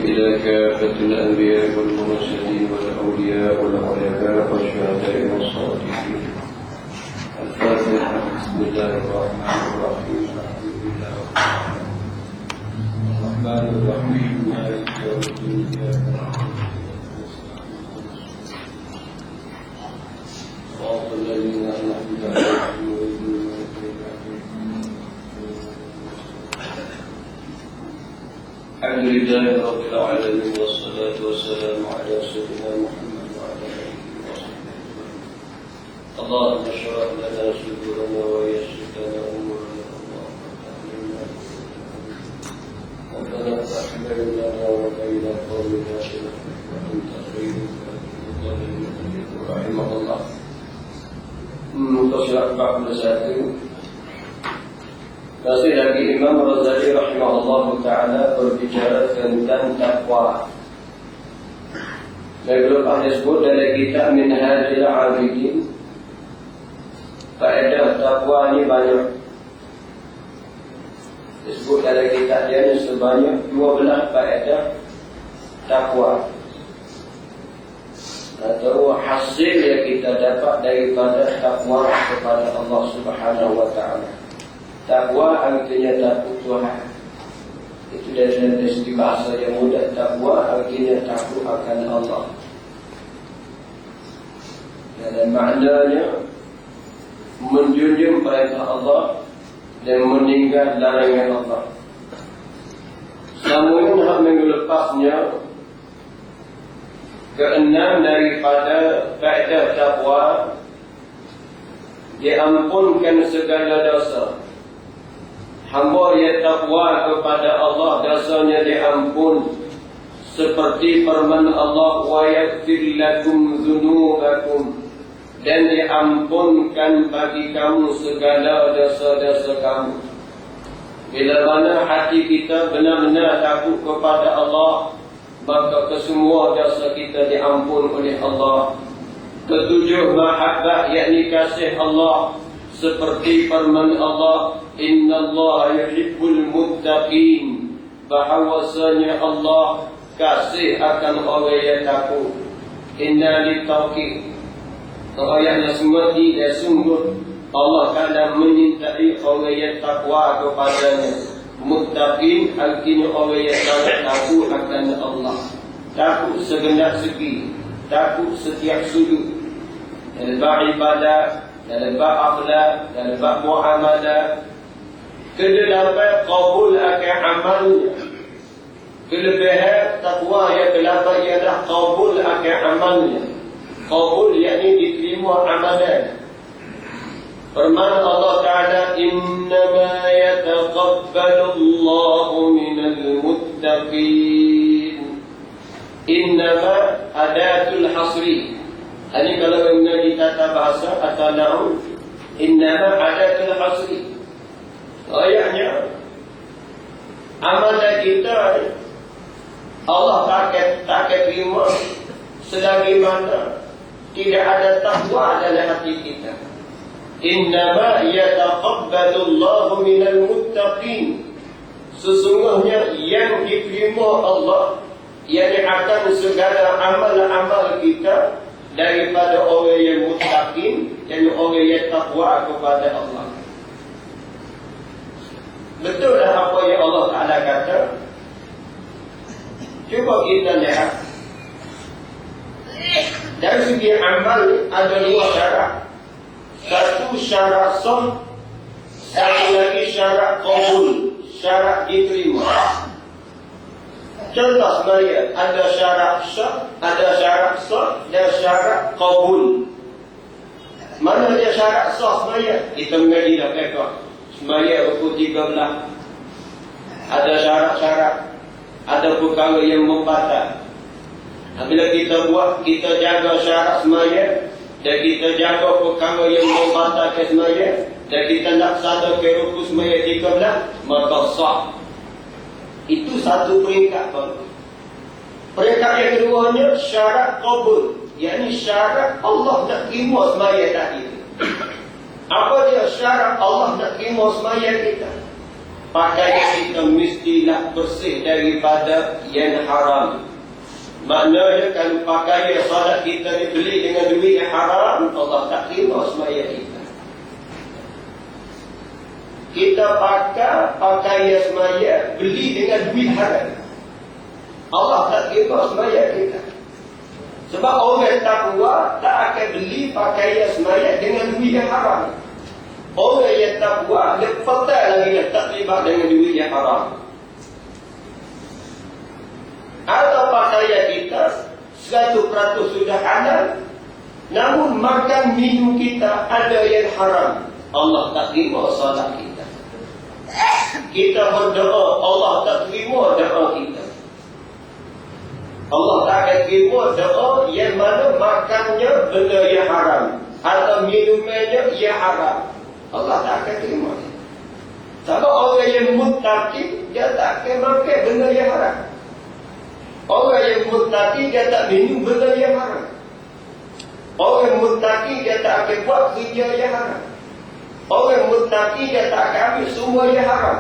وإلى كافة الأنبياء والمرسلين والأولياء والعلماء والشهداء والصالحين. الفاتحة. بسم الله الرحمن الرحيم. الحمد لله الرحمن الرحيم مالك يوم الدين. صراط الذين أنعمت عليهم غير المغضوب عليهم. الحمد لله رب العالمين والصلاة والسلام على سيدنا محمد وعلى آله وصحبه أجمعين. اللهم اشرح لنا صدورنا ويسر لنا أمورنا. ربنا افتح بيننا وبين قومنا وأنت خير الفاتحين. رحمه الله. Mutasyarak 41. Masih lagi Imam Razali rahimahullah ta'ala berbicara tentang takwa. Beliau sebut dalam kitab Minhajul Abidin. Faedah takwa ini banyak. Disebut dalam kitab dia ini sebanyak 12 faedah takwa, atau hasil yang kita dapat daripada takwa kepada Allah Subhanahu wa ta'ala. Takwa artinya takut Tuhan. Itu dari segi bahasa yang mudah. Takwa artinya takut akan Allah. Dan maknanya menjunjung perintah Allah dan meninggal larangan Allah. Namun hak melepasnya. Keenam daripada faedah takwa, diampunkan segala dosa. Hamba yang takwa kepada Allah, dosanya diampun. Seperti firman Allah, wa yaghfir lakum dzunubakum, dan diampunkan bagi kamu segala dosa-dosa kamu. Bila mana hati kita benar-benar takut kepada Allah, maka kesemua dosa kita diampun oleh Allah. Ketujuh, mahabbah, yakni kasih Allah. Seperti firman Allah, innallaha yuhibbul muttaqin, bahawasanya Allah kasih akan orang yang takut. Inna litaqi, ayatnya semua tidak sungguh Allah kadang menyintai orang yang takwa kepadanya. Muttaqin artinya orang yang sangat takut akan Allah. Takut segenap segi, takut setiap sudut. Dalam bab ibadah, dalam bab akhlak, dalam bab muamalah. Kedelapan, qabul akan amalnya. Kelebihan takwa yang kedelapan ialah qabul akan amalnya. Qabul yakni diterima amalan. Firman Allah Ta'ala, innama yataqabbalu Allahu minal muttaqin. Innama adatul hasri. Ini kalau mengenai tata bahasa atau nahu, innama adatul hasri. Ayatnya, amalan kita Allah tak terima selagi mana tidak ada takwa dalam hati kita. Innama yataqabbalu Allahu minal muttaqin. Sesungguhnya yang diterima Allah, yang akan segala amal-amal kita daripada orang yang muttaqin, yang orang yang takwa kepada Allah. Betul lah apa yang Allah Ta'ala kata? Cuba kita lihat. Dari segi amal ada dua syarat. Satu syarat sah, satu lagi syarat qabul, syarat diterima. Contoh sebenarnya ada syarat sah, ada syarat sah dan syarat qabul. Mana dia syarat sah sebenarnya? Kita mengaji dah fiqh. Sebenarnya rukun 13. Ada syarat-syarat, ada perkara yang membatal. Bila kita buat, kita jaga syarat sebenarnya, dan kita jaga perkara yang membatalkan semaya, dan kita nak sadar ke rukun semaya 13, maka sah. Itu satu peringkat baru. Peringkat yang keduanya syarat qabul, yakni syarat Allah nak terima semaya tadi. Apa dia syarat Allah nak terima semaya kita? pakaian kita mestilah bersih daripada yang haram. Maknanya kalau pakaian solat kita dibeli dengan duit yang haram, Allah tak terima sembahyang kita. Kita pakai pakaian sembahyang beli dengan duit haram, Allah tak terima sembahyang kita. Sebab orang takwa tak akan beli pakaian sembahyang dengan duit yang haram. Orang yang takwa dia petai lagi dia tak terlibat dengan duit yang haram. Atau pakaian kita 100% sudah halal, namun makan minum kita ada yang haram, Allah tak terima solat kita. Kita berdoa, Allah tak terima doa kita. Allah tak akan terima doa yang mana makannya benda yang haram atau minumannya yang haram. Allah tak akan terima. Sebab orang yang muttaqi dia tak akan makan benda yang haram. Orang yang muttaqi dia tak minum benda yang haram. Orang muttaqi dia tak akan buat kerja yang haram. Orang muttaqi dia tak akan ambil semua yang haram.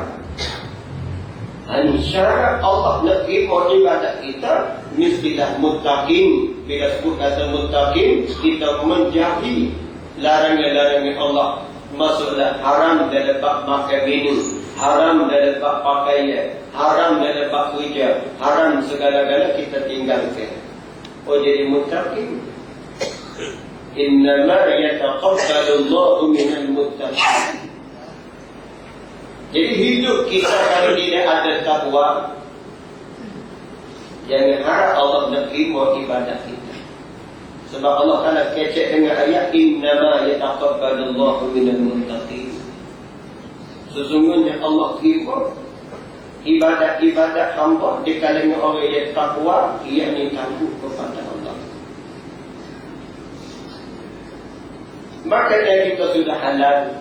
Syarat Allah nak terima ibadat kita mestilah muttaqin. Bila sebut kata muttaqin, kita menjauhi larangan-larangan Allah. Maksudnya haram dalam bab makan minum, haram dalam bab pakaian, haram dalam bab kerja, haram segala-gala kita tinggalkan. Oh, jadi muttaqin. Innama yataqabbalu Allahu minal muttaqin. Jadi hidup kita kalau tidak ada takwa, jangan harap Allah nak terima ibadat kita. Sebab Allah Ta'ala kecek dengan ayat innama yataqabbalu Allahu minal muttaqin. Sesungguhnya Allah terima ibadat-ibadat hamba di kalangan orang yang takwa, yakni takut kepada Allah. Maka kita sudah halal,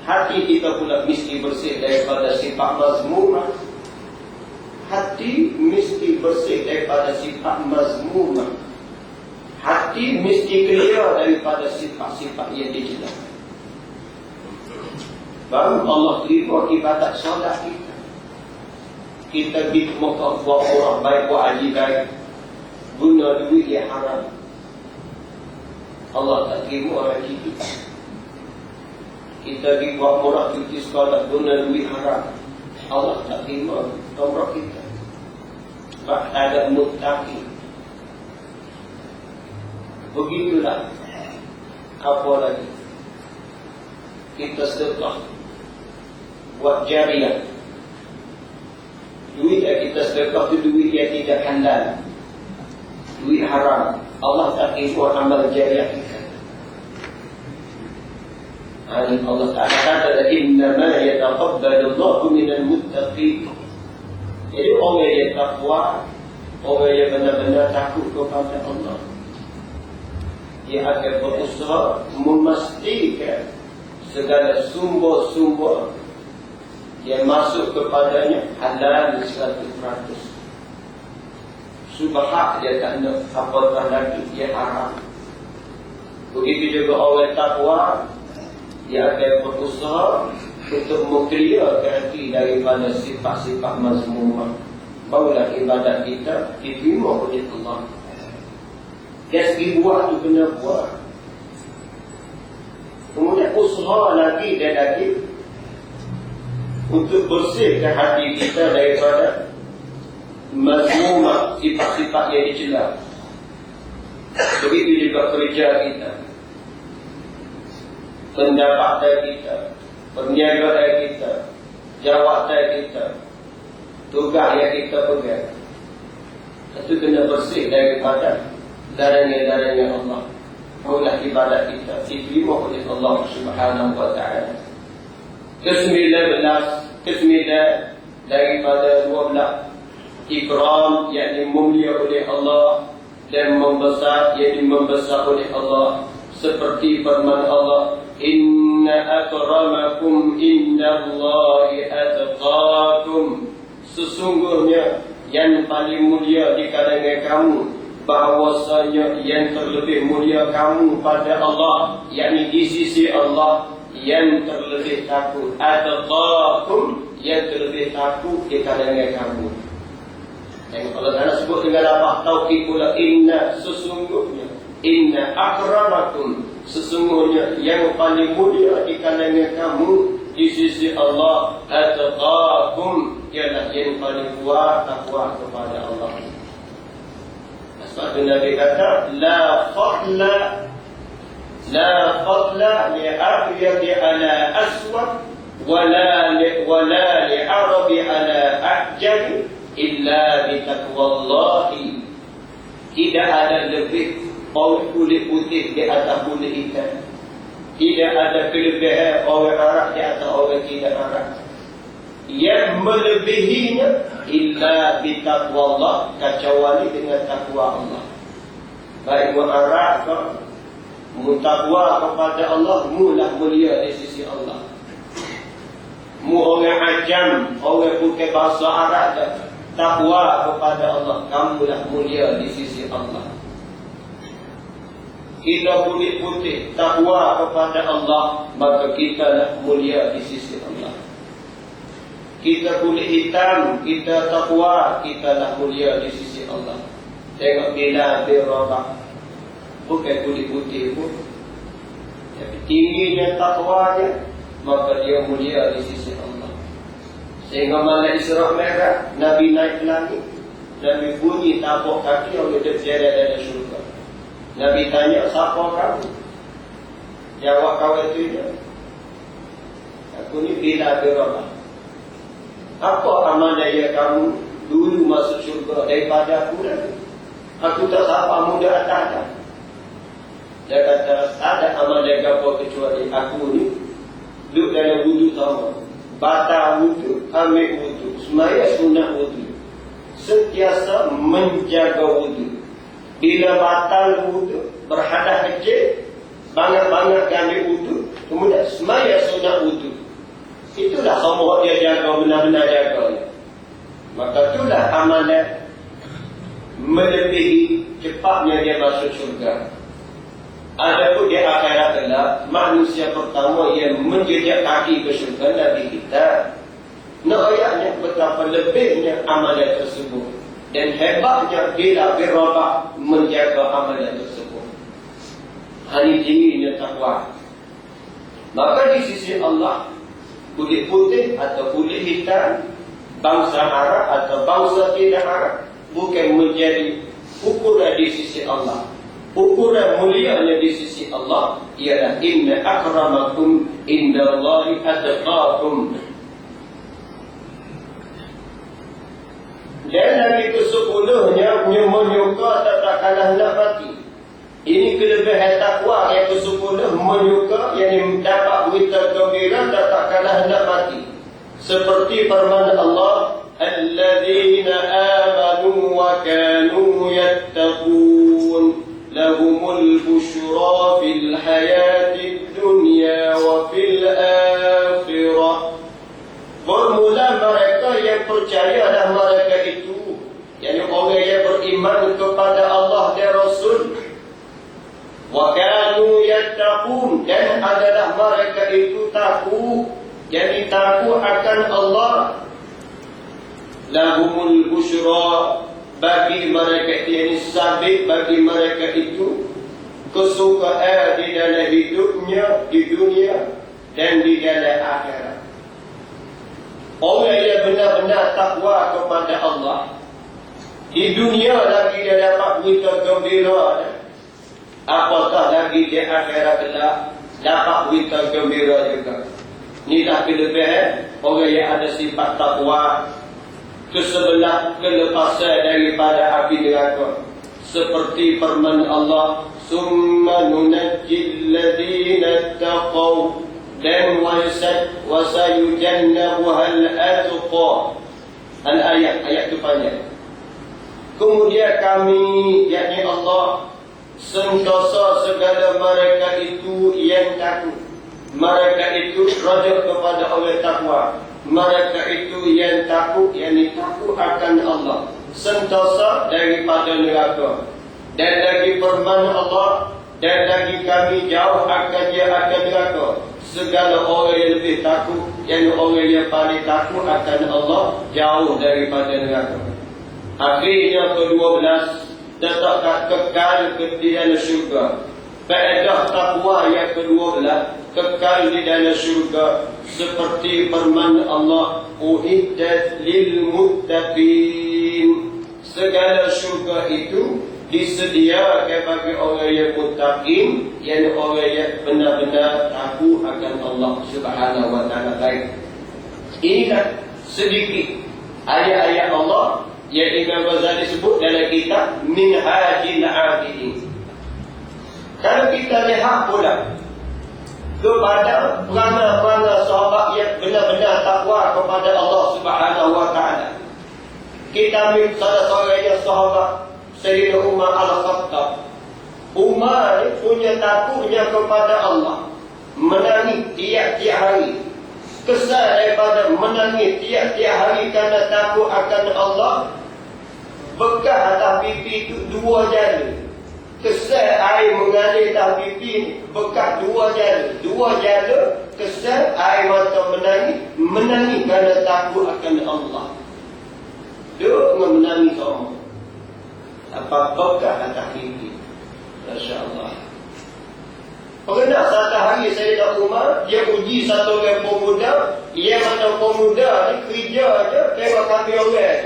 hati kita pula mesti bersih daripada sifat mazmumah. Hati mesti bersih daripada sifat mazmumah. Hati mesti clear daripada sifat-sifat yang dicela. Baru Allah terima ibadat solat kita. Kita pergi ke Mekah buat orang baik, buat haji baik, guna duit yang haram, Allah tak terima haji kita. Kita pergi buat murah cuti sekolah, guna duit haram, Allah tak terima umrah kita. Sebab ada muttaqi. Begitulah. Apa lagi? Kita sedekah, buat jariah. Duit yang kita sedekah itu duit yang tidak halal, duit haram. Allah tak terima amal jariah kita. Allah Ta'ala kata innama yataqabbalu Allahu minal muttaqin. Jadi orang yang takwa, orang yang benar-benar takut kepada Allah, dia akan berusaha memastikan segala sumber-sumber yang masuk kepadanya halal 100%. Subhat dia tak nak apatah lagi dia haram. Begitu juga orang takwa, dia akan berusaha untuk mengclearkan hati daripada sifat-sifat mazmumah. Barulah ibadat kita diterima oleh Allah. Dari segi buat tu kena buat. Kemudian usaha lagi dan lagi untuk bersihkan hati kita daripada mazmumah, sifat-sifat yang dicela. Begitu juga kerja kita, pendapatan kita, perniagaan kita, jawatan kita, tugas yang kita pegang. Itu kena bersih daripada larangan-larangan Allah. Maulah ibadat kita diterima oleh Allah Subhanahu wa Ta'ala. Ke-9 daripada 12 ikram, yakni mulia oleh Allah, dan membesar, yakni membesar oleh Allah, seperti firman Allah, inna akramakum indallahi atqakum. Sesungguhnya yang paling mulia di kalangan kamu, bahawasanya yang terlebih mulia kamu pada Allah, yakni di sisi Allah, yang terlebih takut. Atqakum, yang terlebih takut di kalangan kamu. Dan Allah Ta'ala sebut dengan apa? Tauhid pula, inna sesungguhnya, inna akramakum, sesungguhnya yang paling mulia di kalangan kamu di sisi Allah, atqakum, ialah yang paling kuat takwa kepada Allah. Sebab Nabi kata, la fadla li abyadi ala aswad wala li arabi ala ahjari illa bi taqwallahi. Tidak ada lebih orang kulit putih di atas kulit hitam. Tidak ada kelebihan orang Arab di atas orang tidak Arab. Yang melebihinya illa bi taqwallah, kecuali dengan takwa Allah. Baik orang Arab ke mutakwa kepada Allah, mulah mulia di sisi Allah. Mu orang ajam, orang bukan bahasa Arab, takwa kepada Allah, kamulah mulia di sisi Allah. Kita kulit putih, takwa kepada Allah, maka kita lah mulia di sisi Allah. Kita kulit hitam, kita takwa, kita lah mulia di sisi Allah. Tengok bila berubah, bukan kulit putih pun, tapi tingginya takwanya, maka dia mulia di sisi Allah. Sehingga malam Isra' Mi'raj, Nabi naik ke langit, Nabi bunyi tapak kaki oleh terjeret dari syurga. Nabi tanya, siapa kamu? Jawab kawan itu dia, aku ni bila berubah. Apa amal daya kamu dulu masuk syurga daripada aku lagi? Aku tak siapa muda atas. Dia kata, ada amal daya apa kecuali aku ni duduk dalam wudu sama, batal wudu, ambil wudu, semaya sunat wudu, sentiasa menjaga wudu. Bila batal wudu, berhadas kecil, banyak-banyak ambil wudu, kemudian semaya sunat wudu. Itulah semua dia jaga, benar-benar jaga. Maka itulah amalan melebihi cepatnya dia masuk syurga. Adapun di akhirat adalah manusia pertama yang menjejak kaki ke syurga Nabi kita. Ayatnya betapa lebihnya amalan tersebut dan hebatnya bila berubah menjaga amalan tersebut. Ini tingginya takwa. Maka di sisi Allah, kulit putih atau kulit hitam, bangsa Arab atau bangsa tidak Arab, bukan menjadi ukuran di sisi Allah. Ukuran mulianya di sisi Allah ialah inna akramakum indallahi atqakum. Dan Nabi ke-10-nya menyuka tak kalah nak mati. Ini kelebihan takwa yang ke-10, menyuka yang dapat berita gembira tak kalah nak mati. Seperti firman Allah, alladzina amanu wa kanu yattaqun lahumul busyra fil hayatid dunya wa fil akhirah. Bermula mereka yang percaya dan mereka itu, yakni orang yang beriman kepada Allah dan Rasul, wa kanu yattaqun, dan adalah mereka itu takut, jadi takut akan Allah. Lahumul busyra, bagi mereka ini sabit, bagi mereka itu kesukaan di dalam hidupnya di dunia dan di dalam akhirat. Orang yang benar-benar takwa kepada Allah, di dunia lagi dia dapat berita gembira, apatah lagi di akhirat dapat berita gembira juga. Inilah kelebihan orang yang ada sifat takwa, kesebelah kelepasan daripada api neraka. Seperti firman Allah, summa nunajjil ladina taqaw, dan wasayujannabuhal atqa. Ayat itu panjang. Kemudian kami, yakni Allah, sentosa segala mereka itu yang takut. Mereka itu raja kepada orang takwa. Mereka itu yang takut, yakni takut akan Allah, sentosa daripada neraka. Dan lagi firman Allah, dan lagi kami jauh akan dia akan neraka. segala orang yang lebih takut, yang orang yang paling takut akan Allah, jauh daripada neraka. Akhirnya ke-12, tetap kekal di dalam syurga. Faedah takwa yang ke-12, kekal di dalam syurga, seperti firman Allah, uiddat lil muttaqin. Segala syurga itu disediakan bagi orang yang muttaqin, yang orang yang benar-benar takut akan Allah Subhanahu wa taala. Baik, inilah sedikit ayat-ayat Allah yang Imam Ghazali sebut dalam kitab Minhajul Abidin. Kalau kita lihat pula kepada perangai-perangai sahabat yang benar-benar takwa kepada Allah Subhanahu wa taala, kita ambil salah seorang sahabat Sayyidina Umar Al-Khattab. Umar ni punya takutnya kepada Allah, menangis tiap-tiap hari. Kesal daripada menangis tiap-tiap hari kerana takut akan Allah, bekas atas pipi itu 2 jari. Kesal air mengalir atas pipi ni, bekas 2 jari. 2 jari kesal air mata menangis kerana takut akan Allah. Dia menangis orang. Apa bekas atas pipi. Masya Allah. Pernah satu hari Sayyidina Umar, dia uji satu orang pemuda, yang mana pemuda ni kerja je, tengok kambing orang.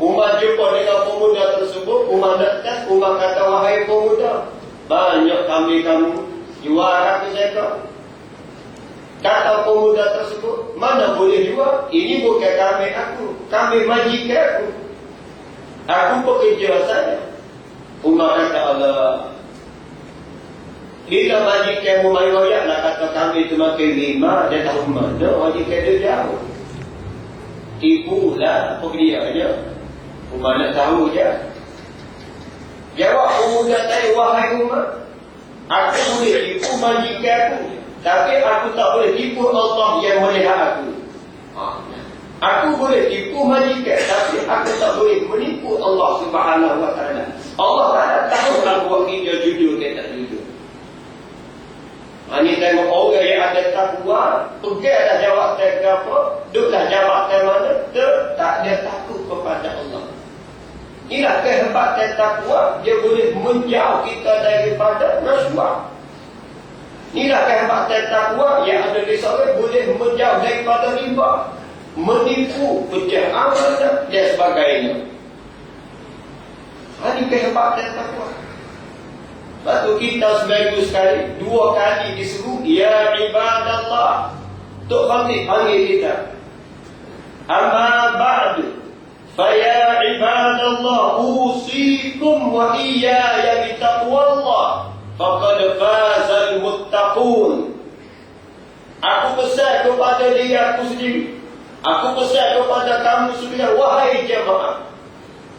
Umar jumpa dengan pemuda tersebut, Umar nak tes, Umar kata, wahai pemuda, banyak kambing kamu, jual aku saya. Kata pemuda tersebut, mana boleh jual? Ini bukan kambing aku, kambing majikan aku. Aku pekerja saja. Umar kata, Allah, bila majikan mu main royak nak kata kambing tu makin 5, dia tahu mana majikan dia jauh. Tipulah pergi dia aja. Umar nak tahu je. Jawab pemuda tadi, wahai Umar, aku boleh tipu majikan aku, tapi aku tak boleh tipu Allah yang melihat aku. Aku boleh tipu majikan, tapi aku tak boleh menipu Allah Subhanahu wa taala. Allah Taala tahu aku buat kerja jujur ke tak jujur. Ini tengok orang yang ada takwa, pergilah jawab tak apa, duduklah jawab tak mana, tak ada takut kepada Allah. Inilah kehebatan takwa, dia boleh menjauh kita daripada rasuah. Inilah kehebatan takwa yang ada di seorang, boleh menjauh daripada riba, menipu, pecah amanah dan sebagainya. Ini kehebatan takwa. Lepas kita seminggu sekali, 2 kali diseru, ya ibadallah. Tok Khamid panggil kita. Amma ba'du, faya ibadallah, usikum wa iyaya bitaqwallah, faqad fazal muttaqun. Aku pesan kepada diri aku sendiri, aku pesan kepada kamu sekalian, wahai jemaah,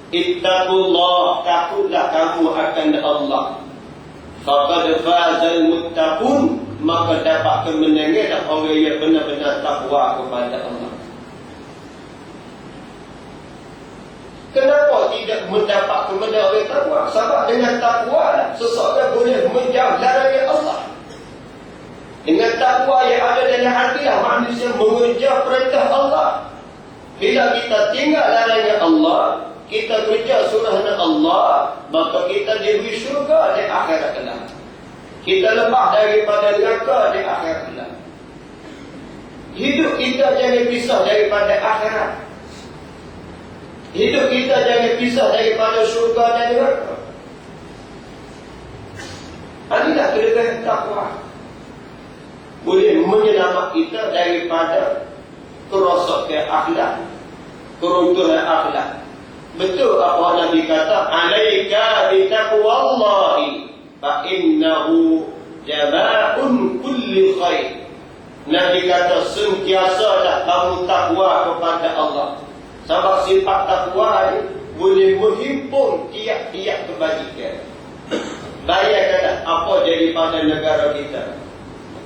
ittaqullah, takutlah kamu akan Allah. Faqad fazal muttaqun, maka dapat kemenangan orang yang benar-benar takwa kepada Allah. Kenapa tidak mendapat kemenangan orang takwa? Sebab dengan takwa seseorang boleh menjauh larangan Allah. Dengan takwa yang ada dalam hati manusia mengejar perintah Allah. Bila kita tinggal larangan Allah, kita kerja surah Allah, maka kita diberi syurga di akhirat kelak. Kita lepas daripada neraka di akhirat kelak. Hidup kita jangan pisah daripada akhirat. Hidup kita jangan pisah daripada syurga dan neraka. Inilah kelebihan takwa. Boleh menyelamat kita daripada kerosakan akhlak, keruntuhan akhlak. Betul apa Nabi kata, alaika bitaqwallahi fa innahu jama'un kulli khair. Nabi kata, sentiasalah kamu takwa kepada Allah. Sebab sifat takwa ni boleh menghimpun tiap-tiap kebajikan. Bayangkanlah apa jadi pada negara kita.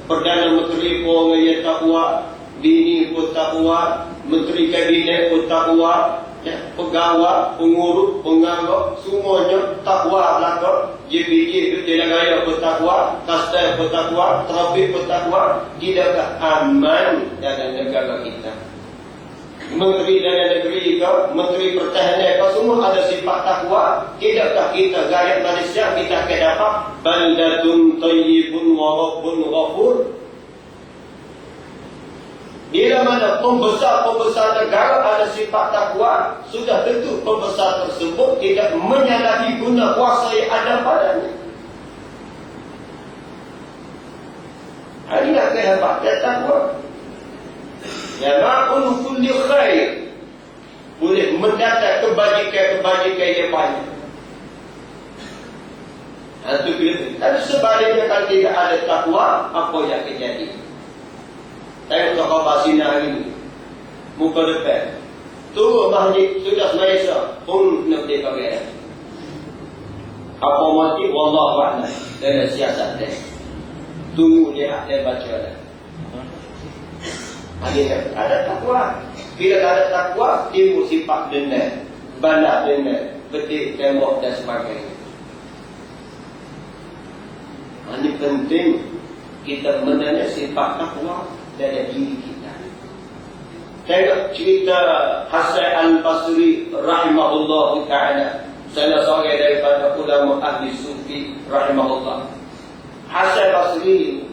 Perdana Menteri pun orang yang takwa, bini pun takwa, Menteri Kabinet pun takwa, ya, pegawai, pengurus, penganggur, semuanya takwa belaka. biji jalan raya bertakwa, kastel bertakwa, trafik bertakwa, tidakkah aman dalam negara kita? Menteri dalam negeri ke, menteri pertahanan ke, semua ada sifat takwa. Tidakkah kita rakyat Malaysia kita akan dapat baldatun tayyibun wa rabbun ghafur? Bila mana pembesar-pembesar negara ada sifat takwa, sudah tentu pembesar tersebut tidak menyalahi guna kuasa yang ada padanya. Ini nak kehebatan takwa. Ya ma'un kulli khair, boleh mendatang kebajikan-kebajikan yang banyak. Itu bila. Tapi sebaliknya kalau tidak ada takwa, apa yang terjadi? Tengok tokoh Basina hari ini, muka depan turun masjid sudah Malaysia pun nak dipakai. Apa mati wallahu a'lam dalam siasat dia. Tunggu dia ada baca dah. Ada takwa. Bila ada takwa, timbul sifat dendam, balas dendam, betik tembok dan sebagainya. Ini penting kita mengenal sifat takwa dalam diri kita. Tengok cerita Hasan Al-Basri rahimahullah ta'ala, salah seorang daripada ulama ahli sufi rahimahullah. Hasan Basri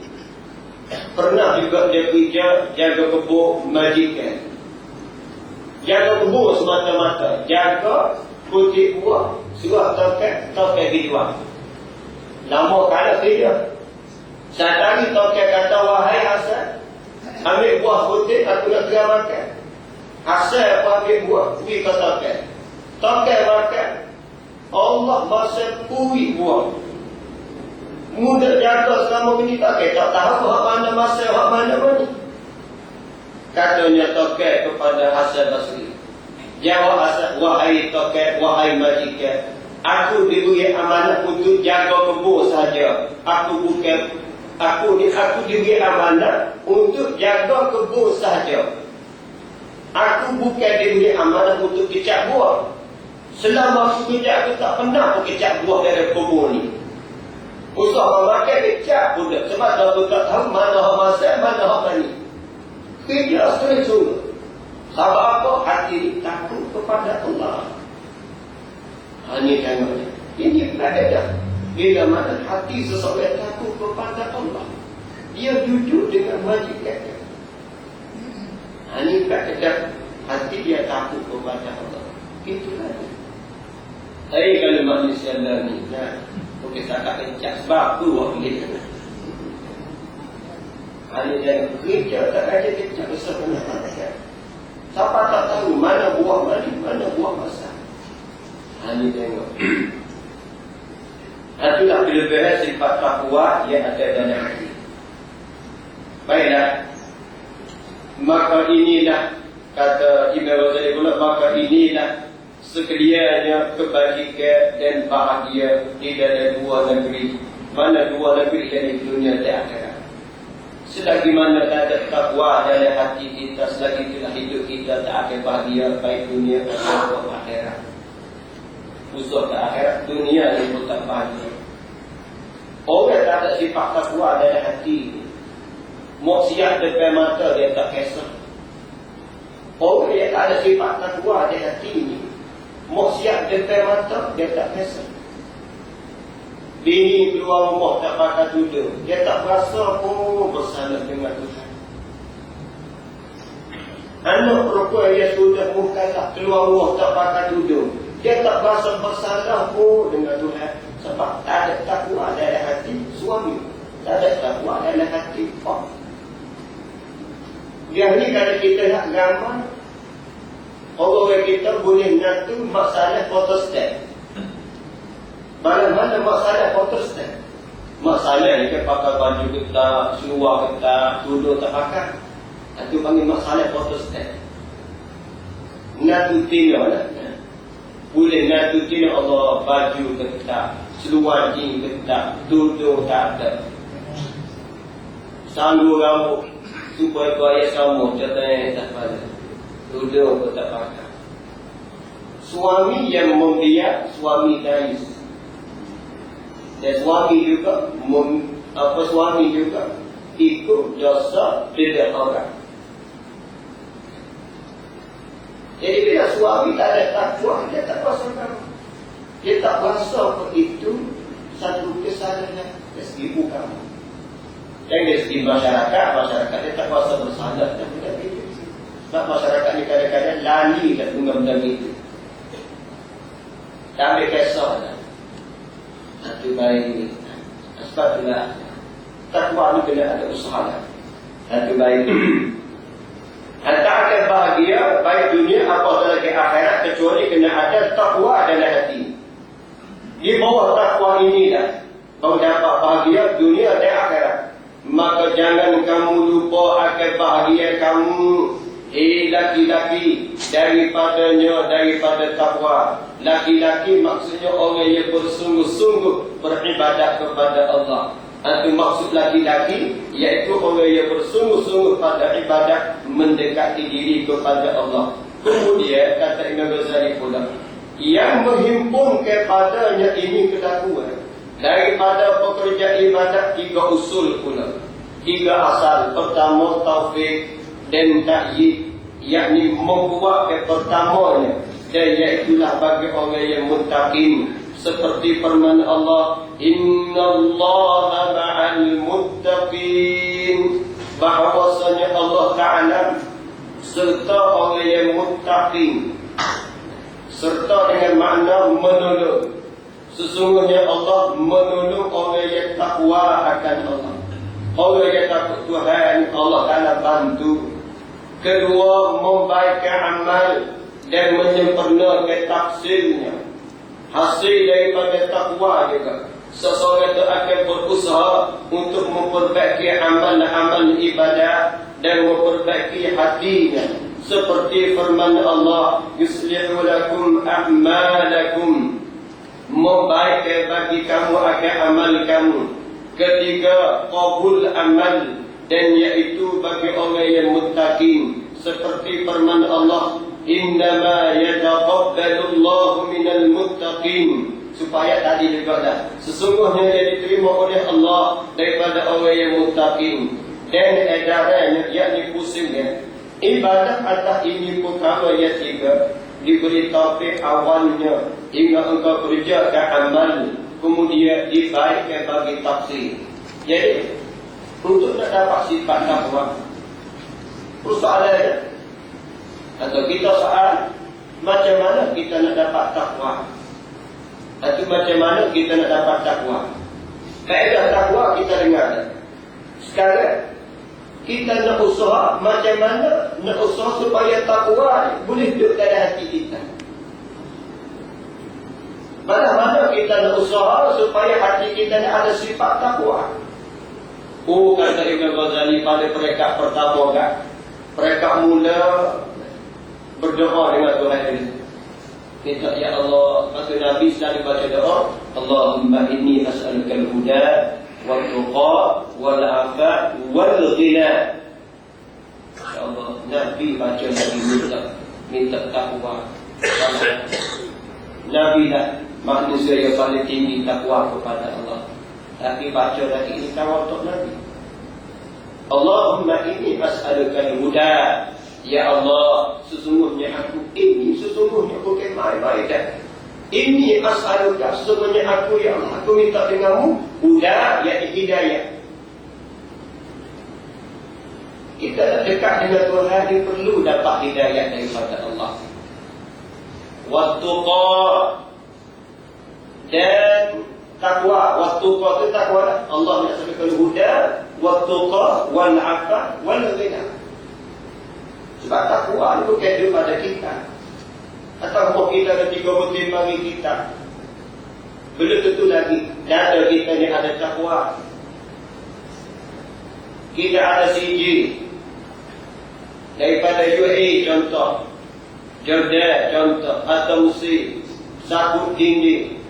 pernah juga dia kerja jaga kebun majikan. Jaga kebun semata-mata, jaga kutip buah, suruh toket dijual. Lama kala kerja. Sadari toket kata, wahai Hasan, ambil buah putih, aku nak kena makan. Hasan apa ambil buah, pergi ke toket. Toket makan. Allah masa kui buah. Mudah jaga selama ini toket, tak tahu hak mana masa, hak mana mana. Katanya toket kepada Hasan Basri. Jawab Hasan, wahai toket, wahai majikan, aku diberi amanah untuk jaga kebun sahaja. Aku diberi amanah untuk jaga kebun sahaja. Aku bukan diberi amanah untuk kecak buah. Selama aku kerja, aku tak pernah kecak buah dari kebun ni. Usaha makan kecak pun tak. Sebab aku tak tahu mana hak masak, mana hak mani. Kerja sungguh-sungguh. Sebab apa? Hati takut kepada Allah. Ini tengoknya. Ini berbeza. Bila mana hati seseorang takut kepada Allah, dia duduk dengan majikannya. Ini berbeza. Hati dia takut kepada Allah. Itulah. Saya kalau manusia ni, kita tak kencang sebab tu orang kita. Ini yang kerja tak ada kencang sebenarnya. Siapa tak tahu mana buah mani, mana buah masak. Ini tengok. Itulah kelebihan sifat takwa yang ada dalam hati. Baiklah. Maka inilah, kata Imam Ghazali pula, maka inilah sekaliannya kebajikan dan bahagia di dalam dua negeri. Mana dua negeri yang di dunia dan akhirat. Selagi mana tak ada takwa dalam hati kita, selagi itulah hidup kita tak akan bahagia, baik dunia atau akhirat. Khusus ke akhirat, dunia ini pun tak bahagia. Orang tak ada sifat takwa dalam hati, maksiat depan mata dia tak kisah. Orang yang tak ada sifat takwa dalam hati ini, maksiat depan mata dia tak kisah. Bini keluar rumah tak pakai tudung, dia tak berasa pun bersama dengan Tuhan. Anak perempuan yang sudah mukallaf keluar rumah tak pakai tudung, dia tak berasa bersalah pun dengan Tuhan. Sebab tak ada takwa dalam hati suami, tak ada takwa dalam hati pak. Dia ni kalau kita nak gambar, orang kita boleh ngatur masalah Protestan. Mana-mana masalah Protestan. Masalah ni kan pakai baju kita, seluar kita, tudung tak pakai. Itu panggil masalah Protestan. Natutina lah. Boleh natutina Allah, baju kita, seluar jeans kita, tudung tak ada. Sanggup rambut, supaya kuaya sama, contohnya tak pada. Tudung pun tak pakai. Suami yang membiak, suami dais. Dan suami juga suami juga ikut dosa beda orang. Jadi bila suami tak ada takwa, dia tak kuasa kamu. Dia tak kuasa itu satu kesalahan dari segi ibu kamu. Dan dari segi masyarakat dia tak kuasa bersalah dan tidak begitu. Sebab masyarakat ni kadang-kadang lali dan benda itu. Tak ambil kisah dah. Satu baik ini. Sebab itulah takwa ni kena ada usaha. Satu baik ini. Anda akan bahagia baik dunia atau lagi akhirat kecuali kena ada takwa dalam hati. Di bawah takwa inilah kau dapat bahagia dunia dan akhirat. Maka jangan kamu lupa akan bahagia kamu. Laki-laki daripada takwa. Laki-laki maksudnya orang yang bersungguh-sungguh beribadat kepada Allah. Itu maksud laki-laki, iaitu orang yang bersungguh-sungguh pada ibadat mendekati diri kepada Allah. Kemudian kata Imam Ghazali pula, yang menghimpun kepadanya ini ketakuan. Daripada pekerja ibadat 3 usul pula, 3 asal. Pertama taufik dan ta'yid, yakni membuat pertamanya, dan iaitulah bagi orang yang muttaqin. Seperti firman Allah, innallaha ma'al muttaqin, bahawasanya Allah Ta'ala serta orang yang muttaqin, serta dengan makna menolong. Sesungguhnya Allah menolong orang yang takwa akan Allah. Orang yang takut Tuhan, Allah Ta'ala bantu. Kedua, membaikkan amal dan menyempurnakan tafsirnya. Hasil daripada takwa juga. Seseorang itu akan berusaha untuk memperbaiki amal-amal ibadah dan memperbaiki hatinya. Seperti firman Allah, yuslihu lakum a'malakum, membaik bagi kamu akan amal kamu. Ketiga, qabul amal, dan iaitu bagi orang yang muttaqin. Seperti firman Allah, innama yataqabbalu Allahu minal muttaqin. Supaya tadi juga dah, sesungguhnya dia diterima oleh Allah daripada orang yang muttaqin. Dan edarannya, yakni pusingnya, ibadat atas ini perkara yang 3 diberi taufik awalnya hingga engkau kerjakan amal, kemudian dibaikkan bagi tafsir. Jadi untuk nak dapat sifat takwa, persoalannya atau kita soal macam mana kita nak dapat takwa, atau macam mana kita nak dapat takwa. Kaedah takwa kita dengar. Sekarang kita nak usaha macam mana nak usaha supaya takwa boleh duduk dalam hati kita. Mana-mana kita nak usaha supaya hati kita ada sifat takwa. Kata Imam Ghazali pada peringkat pertama kan, peringkat mula berdoa dengan Tuhan ini. Kita, ya Allah, kata Nabi selalu baca doa, Allahumma inni as'aluka al-huda wal tuqa wal afaf wal ghina. Ya Allah, Nabi baca lagi minta takwa. Nabi lah manusia yang paling tinggi takwa kepada Allah. Tapi baca lagi ini tawaduk Nabi. Allahumma inni as'aluka al-huda. Ya Allah, sesungguhnya aku ini, sesungguhnya bukan main-main dah. Ini as'aluka, sesungguhnya aku, ya Allah, aku minta denganmu huda, iaitu hidayah. Kita nak dekat dengan Tuhan, dia perlu dapat hidayah daripada Allah. Wattuqa, dan takwa. Wattuqa itu takwa. Allah nak sebutkan huda, wattuqa, wal afa, wal ghina. Sebab takwa itu kena pada kita. Atau kita ketika bertimbang kita, belum tentu lagi dada kita ni ada takwa. Kita ada CG daripada UAE contoh, Jordan contoh, atau Mesir, sabut tinggi,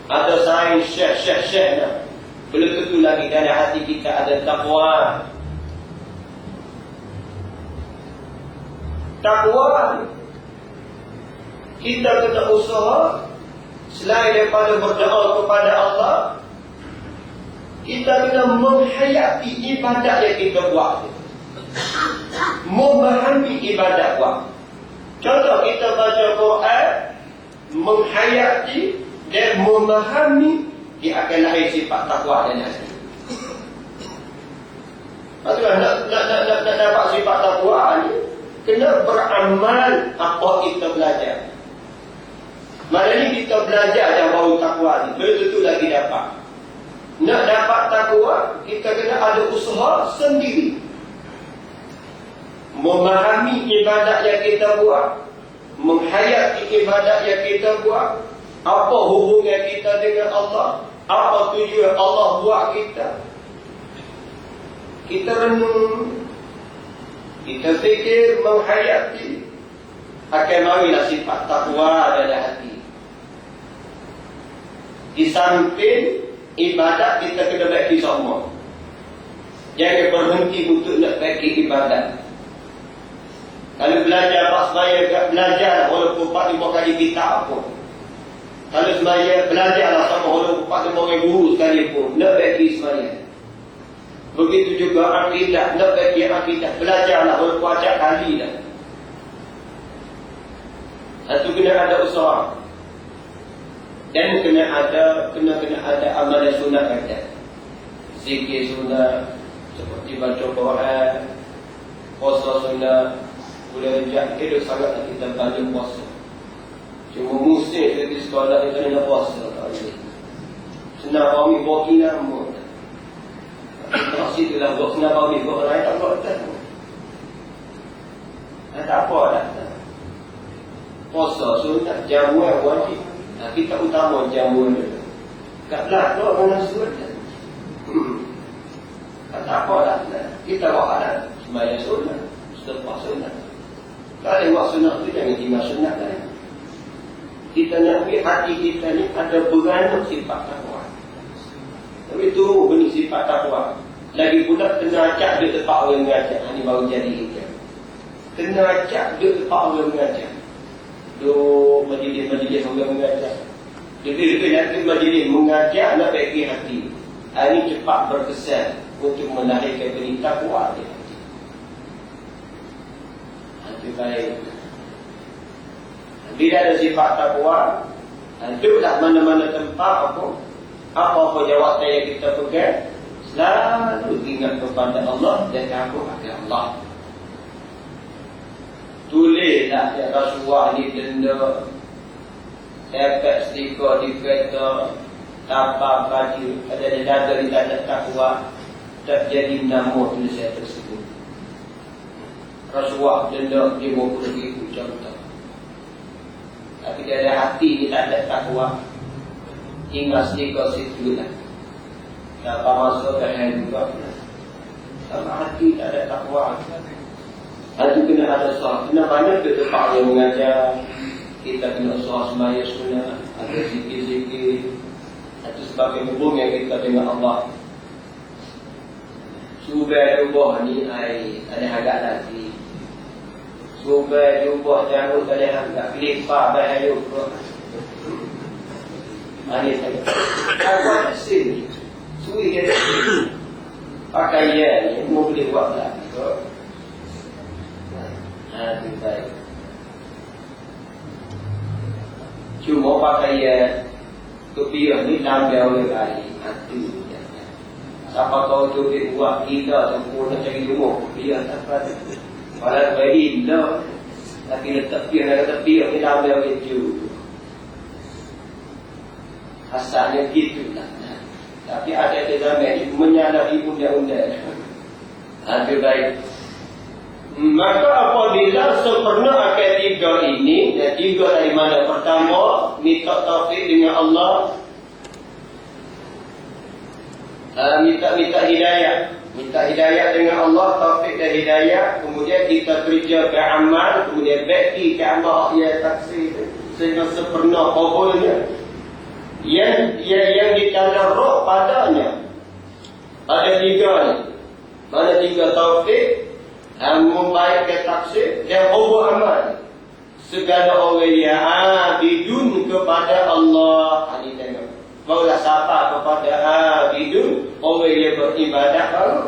atau sains syekh-syekh dah. Belum tentu lagi dalam hati kita ada takwa. Takwa kita kena usaha selain daripada berdoa kepada Allah, kita kena menghayati ibadat yang kita buat, memahami ibadat buat. Contoh kita baca Quran, menghayati dan memahami, dia akan lahir sifat takwa dan hati. Maksudnya nak dapat sifat takwa ni, kena beramal apa kita belajar. Malah ni kita belajar yang baru takwa ni, belum tentu lagi dapat. Nak dapat takwa, kita kena ada usaha sendiri. Memahami ibadat yang kita buat, menghayati ibadat yang kita buat, apa hubungan kita dengan Allah, apa tujuan Allah buat kita. Kita renung, kita fikir, menghayati, akan marilah sifat takwa dalam hati. Di samping ibadat, kita kena baiki semua. Jangan berhenti untuk nak baiki ibadat. Kalau belajar pas semaya, belajar walaupun 4-5 kali kitab pun. Kalau semaya, belajarlah sama walaupun 4-5 orang guru sekalipun. Nak baiki semaya. Begitu juga akidah, nak baiki akidah, belajarlah walaupun acak kali dah. Itu kena ada usaha. Dan kena ada amalan sunat kata. Zikir sunat, seperti baca Quran, puasa sunat, boleh rejak hidup sangat kita banyak puasa. Cuma musim di sekolah kita nak puasa tak boleh. Senang kami boki nama. Tak situlah buat senang kami buat lain tak buat tak. Tak apa dah. Puasa sunat jamuan wajib. Kita utama jamuan dulu. Kat belakang mana surat. Tak apa dah. Kita buat dah. Sembahyang sunat, sedekah sunat. Kalau buat sunat tu jangan tinggal sunat lah. Kita nak ambil hati kita ni ada beranak sifat takwa. Tapi tu benih sifat takwa. Lagi pula kena acak dia tempat orang mengajar. Ini baru jadi kita. Kena acak dia tempat orang mengajar. Tu majlis-majlis orang mengajar. Lebih-lebih nanti majlis mengajar nak baiki hati. Ini cepat berkesan untuk melahirkan benih takwa dia. Itu baik. Bila ada sifat takwa, duduklah mana-mana tempat apa jawatan yang kita pegang, selalu ingat kepada Allah dan takut kepada Allah. Tulislah yang Rasulullah ni denda, dapat stiker di kereta, tapak baju, ada dada di tanda takwa, tak jadi nama tulisan tersebut. Rasulullah denda 50,000 contoh. Tapi dia ada hati ni tak ada takwa. Ingat stiker situ lah. Dapat masuk dan juga. Sama hati tak ada takwa. Itu kena ada usaha. Kena banyak ke tempat yang mengajar. Kita kena usaha semaya sunat. Ada zikir-zikir. Itu sebagai hubungan kita dengan Allah. Subah ubah ni ada agak nanti. Subah ubah janggut ada agak kelipar bahaya pun. Ini saja. Aku ada sini. Sui dia pakaian ni boleh buat lah. Itu baik. Cuma pakaian kepiah ni tambah oleh baik. Itu siapa tahu tu dia buat kita sempurna cari rumah kepiah tak apa. Walau baik dah. Tapi letak piah nak tepiah ni tambah oleh tu. Asalnya gitu lah. Tapi ada zaman menyalahi undang-undang. Itu baik. Maka apabila sempurna akad tiga ini, dan tiga dari mana? Pertama, minta taufik dengan Allah, minta hidayah, minta hidayah dengan Allah, taufik dan hidayah. Kemudian kita kerja beramal, kemudian bakti ke Allah ya taksir sehingga sempurna kabulnya. Yang ditanda roh padanya ada tiga ni. Mana tiga? Taufik, membaikkan taksir dan ubah amal. Segala orang yang bidun kepada Allah. Ini tengok. Barulah sapa kepada abidun, orang yang beribadat baru.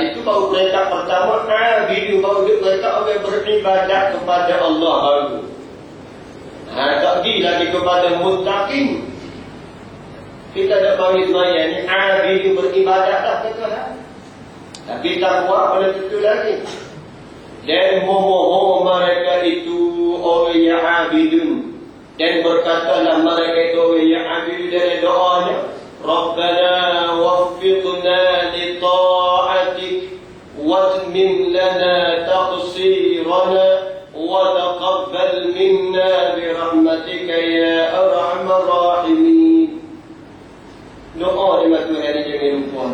Itu baru perintah pertama. Abidun baru perintah orang yang beribadat kepada Allah baru. Tak lagi kepada muttaqin. Kita tak bagi semaya ni abidun beribadat dah kata. Tapi takwa pada itu lagi. Dan memohon mereka itu orang yang abidun. Dan berkatalah mereka itu orang yang abidun dari doanya. Rabbana waffiqna li ta'atik watmim lana taqsirana wa taqabbal minna bi rahmatika ya arhamar rahimin. Doa dengan Tuhan ini jangan lupa.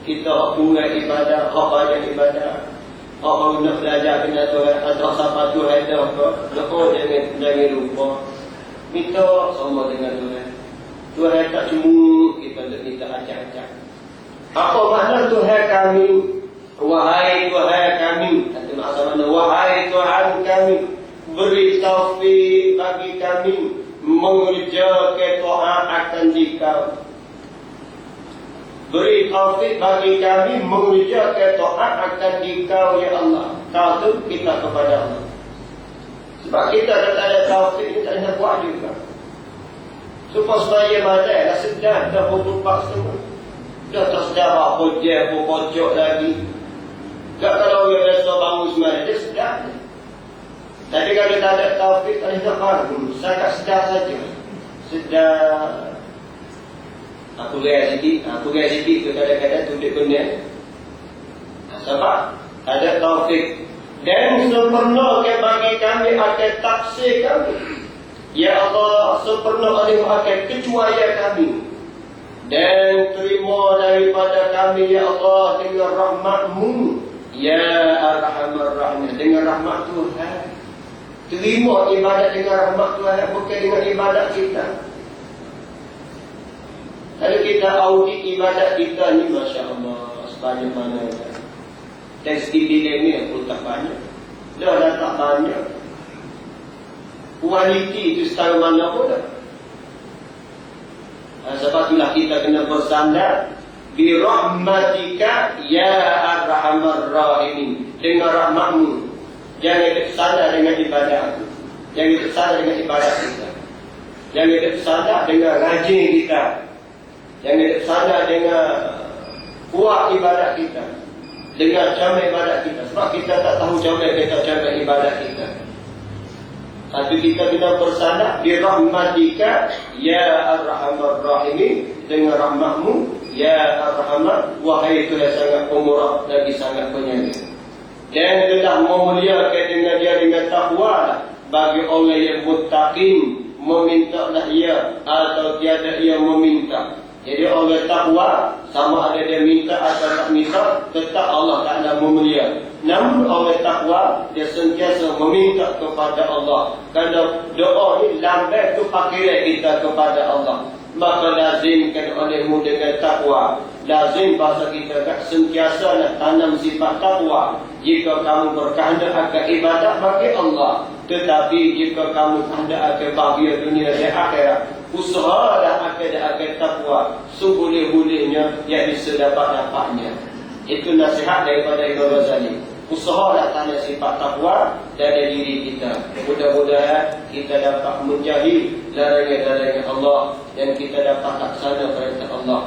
Kita bunga ibadah, banyak ibadah. Orang nak belajar kena Tuhan, ada siapa Tuhan dah ke? Doa jangan lupa. Minta sama dengan Tuhan. Tuhan tak cuma kita nak minta acak-acak. Apa makna Tuhan kami? Wahai Tuhan kami. Nanti maksud mana? Wahai Tuhan kami, beri taufik bagi kami mengerjakan taat akan Dikau. Beri taufik bagi kami mengerjakan taat akan Dikau ya Allah. Taat kita kepada Allah. Sebab kita tak ada taufik, kita tak buat juga. Supaya badai dah sedar, dah bertumpak semua. Dah tak sedar apa dia, apa pocok lagi. Tak kalau dia rasa bangun semangat, dia sedar. Tapi kalau tak ada taufik, tak ada fardu. Saya tak sedar saja. Sedar. Aku gaya sikit tu kadang-kadang tulis benda. Sebab ada taufik. Dan sempurna bagi kami akan taksir kami. Ya Allah, sempurna oleh akan kecuali kami. Dan terima daripada kami ya Allah dengan rahmat-Mu. Ya Arhamar Rahim, dengan rahmat Tuhan. Terima ibadat dengan rahmat Tuhan, bukan dengan ibadat kita. Kalau kita audit ibadat kita ni, Masya Allah, sebanyak mana kan? Teks dia ni pun tak banyak. Dah tak banyak. Kualiti itu setara mana pun dah. Sebab itulah kita kena bersandar bi rahmatika ya arhamar rahimin. Dengan rahmat-Mu. Jangan bersandar dengan ibadat aku. Jangan bersandar dengan ibadat kita. Jangan bersandar dengan rajin kita. Jangan bersandar dengan kuat ibadat kita. Dengan cara ibadat kita. Sebab kita tak tahu cara ibadat kita. Tapi kita kena bersandar bi rahmatika ya arhamar rahimin. Dengan rahmat-Mu ya arhamar, wahai Tuhan sangat pemurah lagi sangat penyayang. Dan telah memuliakan dengan dia dengan takwa bagi orang yang muttaqin, memintalah ia atau tiada ia meminta. Jadi orang takwa sama ada dia minta atau tak minta, tetap Allah Ta'ala memulia. Namun orang takwa dia sentiasa meminta kepada Allah. Kerana doa ni lambat tu pakaian kita kepada Allah. Maka lazimkan olehmu dengan takwa. Lazim bahasa kita kat sentiasa nak tanam sifat takwa. Jika kamu berkehendak akan ibadat bagi Allah, tetapi jika kamu hendak akan bahagia dunia dan akhirat, usahalah akan takwa seboleh-bolehnya yang sedapat-dapatnya. Itu nasihat daripada Imam Ghazali. Usahalah tanam sifat takwa dari diri kita. Mudah-mudahan kita dapat menjauhi larangan-larangan Allah dan kita dapat laksana perintah Allah.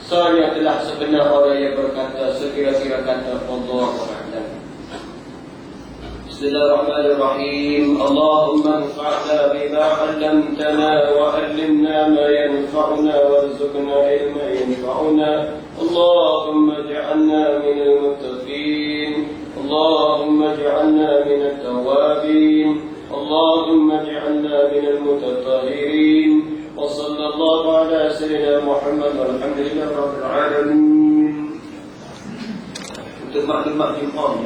Soalnya telah sebenar orang yang berkata sekira-kira kata Allahu a'lam. Bismillahirrahmanirrahim. Allahumma anfa'na bima 'allamtana wa 'allimna ma yanfa'una warzuqna ilman yanfa'una. Allahumma ij'alna minal muttaqin. Allahumma ij'alna minat tawwabin. Allahumma ij'alna minal mutatahhirin. وصلى الله على سيدنا محمد والحمد لله رب العالمين. Untuk maklumat Jumat